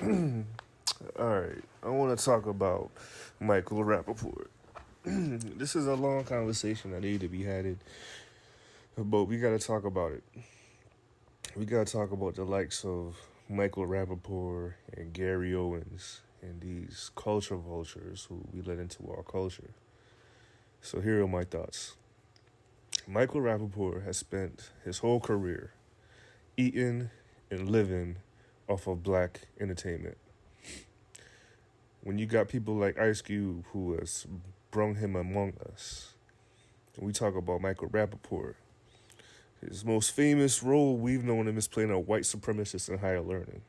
All right, I want to talk about Michael Rapaport. This is a long conversation that needed to be had, but we got to talk about it. We got to talk about the likes of Michael Rapaport and Gary Owens and these culture vultures who we let into our culture. So here are my thoughts. Michael Rapaport has spent his whole career eating and living off of black entertainment. When you got people like Ice Cube who has brung him among us, we talk about Michael Rapaport. His most famous role we've known him is playing a white supremacist in higher learning,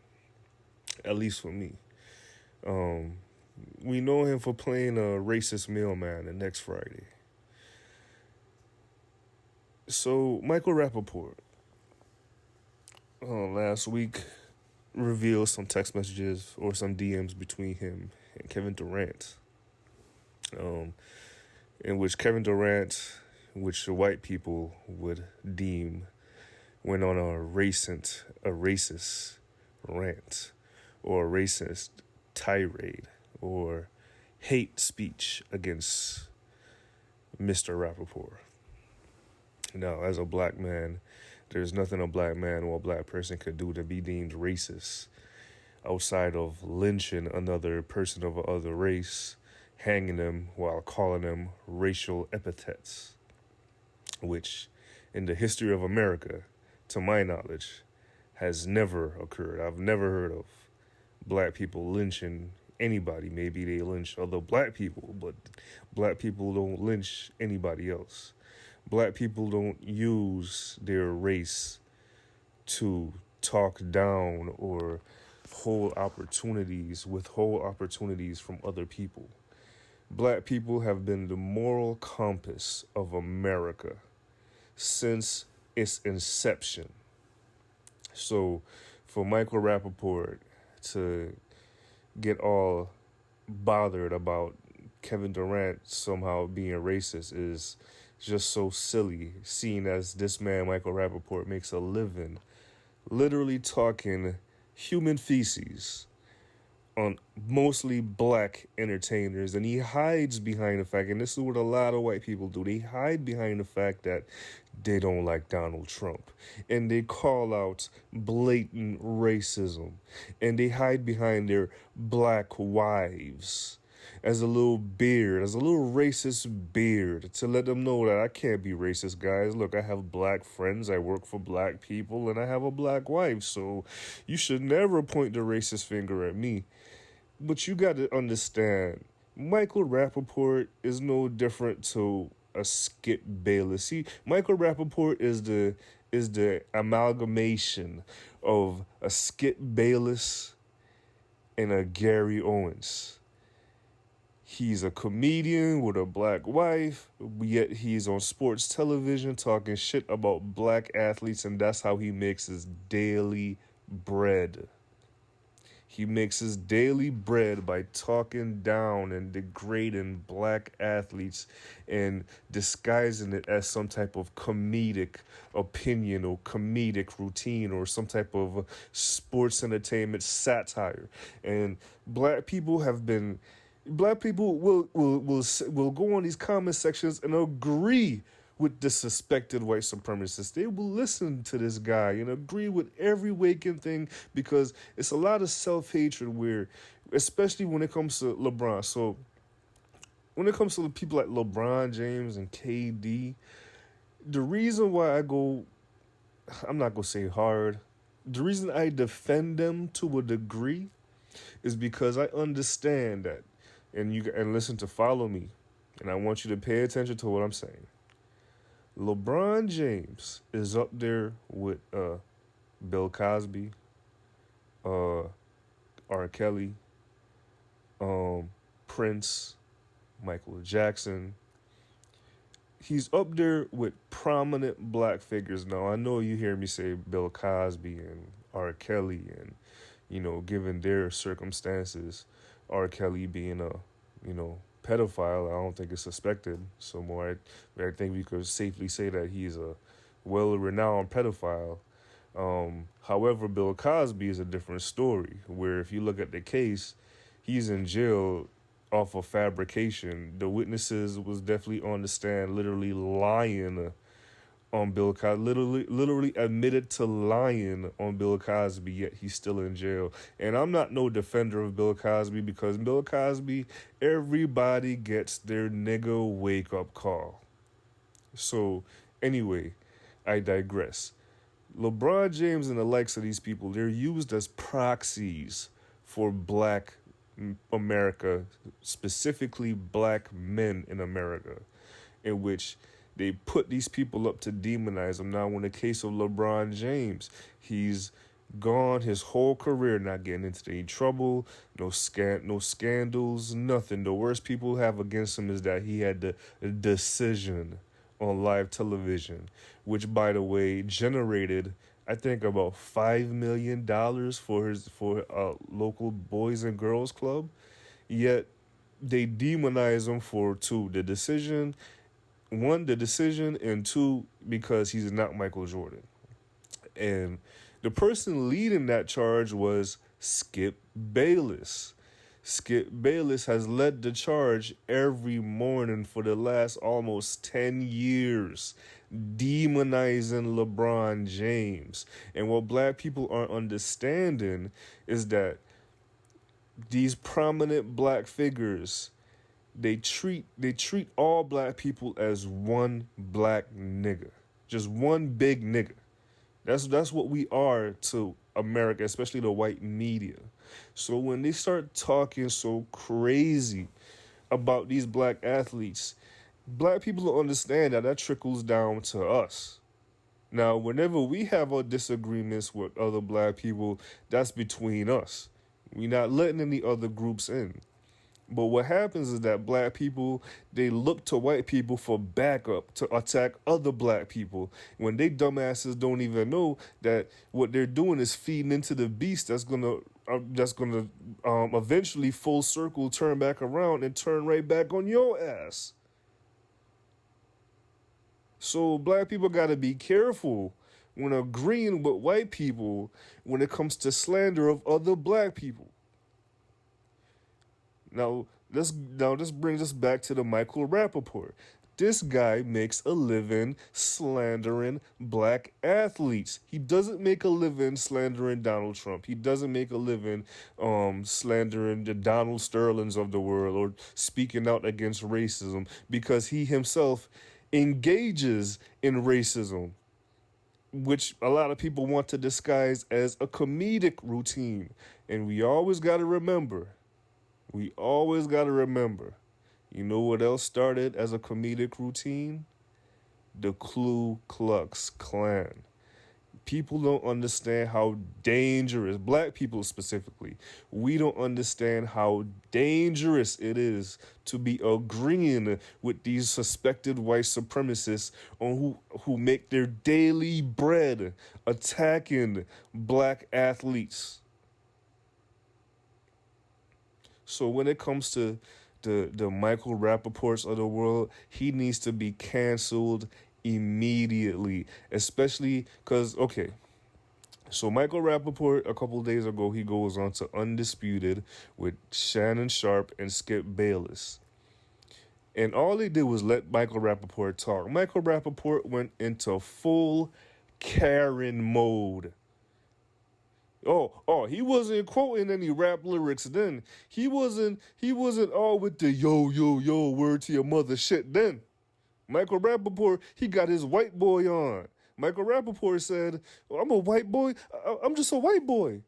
at least for me. Um, we know him for playing a racist mailman in Next Friday. So Michael Rapaport last week revealed some text messages or some DMs between him and Kevin Durant, in which Kevin Durant, which the white people would deem, went on a racist rant or a racist tirade or hate speech against Mr. Rapaport. Now, as a black man, there's nothing a black man or a black person could do to be deemed racist outside of lynching another person of another race, hanging them while calling them racial epithets, which in the history of America, to my knowledge, has never occurred. I've never heard of black people lynching anybody. Maybe they lynch other black people, but black people don't lynch anybody else. Black people don't use their race to talk down or withhold opportunities from other people. Black people have been the moral compass of America since its inception. So for Michael Rapaport to get all bothered about Kevin Durant somehow being racist is just so silly, seeing as this man, Michael Rapaport, makes a living literally talking human feces on mostly black entertainers. And he hides behind the fact, and this is what a lot of white people do, they hide behind the fact that they don't like Donald Trump. And they call out blatant racism. And they hide behind their black wives as a little beard, as a little racist beard, to let them know that I can't be racist, guys. Look, I have black friends, I work for black people, and I have a black wife, so you should never point the racist finger at me. But you got to understand, Michael Rapaport is no different to a Skip Bayless. See, Michael Rapaport is the amalgamation of a Skip Bayless and a Gary Owens. He's a comedian with a black wife, yet he's on sports television talking shit about black athletes, and that's how he makes his daily bread. He makes his daily bread by talking down and degrading black athletes and disguising it as some type of comedic opinion or comedic routine or some type of sports entertainment satire. And black people will go on these comment sections and agree with the suspected white supremacists. They will listen to this guy and agree with every waking thing, because it's a lot of self-hatred where, especially when it comes to LeBron. So when it comes to people like LeBron James and KD, the reason why I'm not going to say hard, the reason I defend them to a degree is because I understand that, and listen to follow me, and I want you to pay attention to what I'm saying. LeBron James is up there with Bill Cosby, R. Kelly, Prince, Michael Jackson. He's up there with prominent black figures. Now, I know you hear me say Bill Cosby and R. Kelly, and, given their circumstances, R. Kelly being a, pedophile, I don't think it's suspected. So more, I think we could safely say that he's a well-renowned pedophile. However, Bill Cosby is a different story, where if you look at the case, he's in jail off of fabrication. The witnesses was definitely on the stand, literally lying on Bill Cosby, literally admitted to lying on Bill Cosby, yet he's still in jail. And I'm not no defender of Bill Cosby, because Bill Cosby, everybody gets their nigga wake up call. So anyway, I digress. LeBron James and the likes of these people, they're used as proxies for black America, specifically black men in America, in which they put these people up to demonize them. Now, in the case of LeBron James, he's gone his whole career not getting into any trouble, no scandals, nothing. The worst people have against him is that he had the decision on live television, which, by the way, generated, I think, about $5 million for local boys and girls club. Yet they demonize him for two: the decision, and two, because he's not Michael Jordan. And the person leading that charge was Skip Bayless. Skip Bayless has led the charge every morning for the last almost 10 years, demonizing LeBron James. And what black people aren't understanding is that these prominent black figures, they treat all black people as one black nigga, just one big nigga. That's what we are to America, especially the white media. So when they start talking so crazy about these black athletes, black people don't understand that trickles down to us. Now, whenever we have our disagreements with other black people, that's between us. We're not letting any other groups in. But what happens is that black people, they look to white people for backup to attack other black people, when they dumbasses don't even know that what they're doing is feeding into the beast that's gonna eventually full circle turn back around and turn right back on your ass. So black people gotta be careful when agreeing with white people when it comes to slander of other black people. Now this brings us back to the Michael Rapaport. This guy makes a living slandering black athletes. He doesn't make a living slandering Donald Trump. He doesn't make a living slandering the Donald Sterlings of the world or speaking out against racism, because he himself engages in racism, which a lot of people want to disguise as a comedic routine. And we always got to remember, you know what else started as a comedic routine? The Ku Klux Klan. People don't understand how dangerous, black people specifically, we don't understand how dangerous it is to be agreeing with these suspected white supremacists on who make their daily bread attacking black athletes. So when it comes to the Michael Rapaports of the world, he needs to be canceled immediately, especially because, okay, so Michael Rapaport, a couple of days ago, he goes on to Undisputed with Shannon Sharpe and Skip Bayless. And all they did was let Michael Rapaport talk. Michael Rapaport went into full Karen mode. Oh, he wasn't quoting any rap lyrics then. He wasn't all with the yo, word to your mother shit then. Michael Rapaport, he got his white boy on. Michael Rapaport said, I'm a white boy. I'm just a white boy.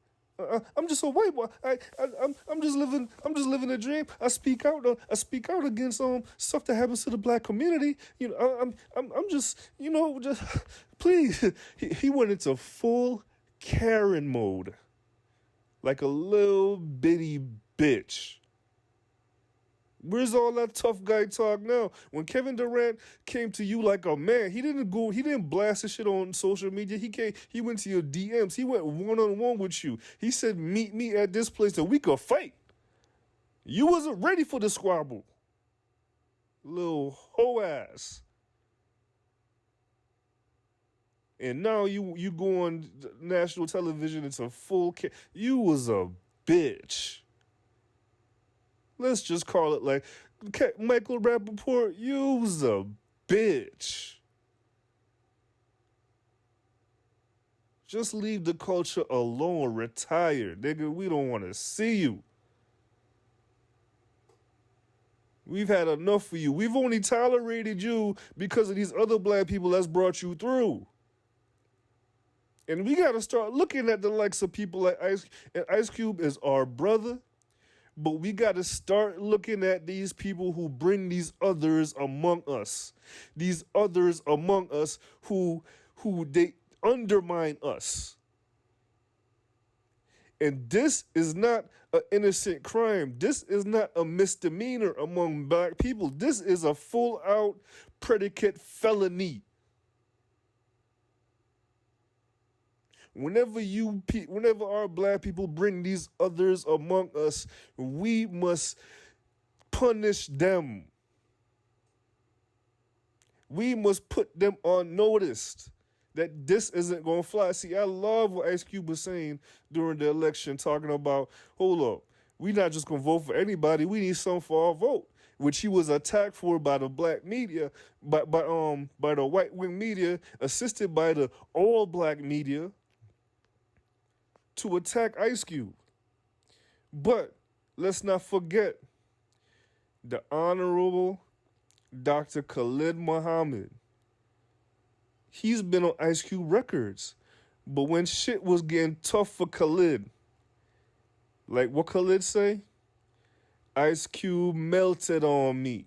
I'm just a white boy. I'm just living a dream. I speak out against stuff that happens to the black community. You know, I'm just, you know, just please. He went into full Karen mode, like a little bitty bitch. Where's all that tough guy talk now? When Kevin Durant came to you like a man, he didn't blast his shit on social media. He went to your DMs. He went one-on-one with you. He said, meet me at this place that we could fight. You wasn't ready for the squabble. Little hoe ass. And now you go on national television. It's a full. You was a bitch. Let's just call it like Michael Rapaport. You was a bitch. Just leave the culture alone. Retire, nigga. We don't want to see you. We've had enough of you. We've only tolerated you because of these other black people that's brought you through. And we got to start looking at the likes of people like Ice. And Ice Cube is our brother. But we got to start looking at these people who bring these others among us. These others among us who they undermine us. And this is not an innocent crime. This is not a misdemeanor among black people. This is a full-out predicate felony. Whenever our black people bring these others among us, we must punish them. We must put them on notice that this isn't going to fly. See, I love what Ice Cube was saying during the election, talking about, hold up, we're not just going to vote for anybody. We need some for our vote, which he was attacked for by the black media, by the white wing media, assisted by the all black media, to attack Ice Cube. But let's not forget the Honorable Dr. Khalid Muhammad. He's been on Ice Cube records. But when shit was getting tough for Khalid, like what Khalid say? Ice Cube melted on me.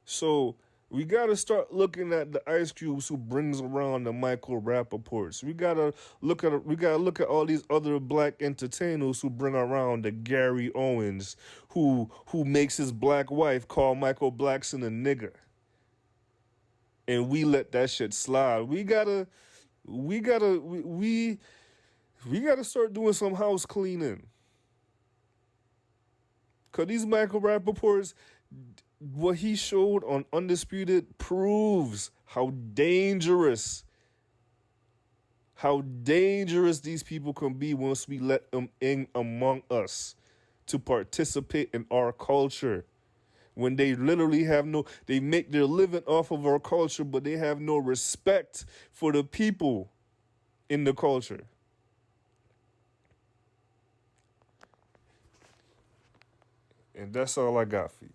So we got to start looking at the Ice Cubes who brings around the Michael Rapaports. We got to look at all these other black entertainers who bring around the Gary Owens, who makes his black wife call Michael Blackson a nigger. And we let that shit slide. We gotta start doing some house cleaning. Cause these Michael Rapaports, what he showed on Undisputed proves how dangerous these people can be once we let them in among us to participate in our culture. When they literally they make their living off of our culture, but they have no respect for the people in the culture. And that's all I got for you.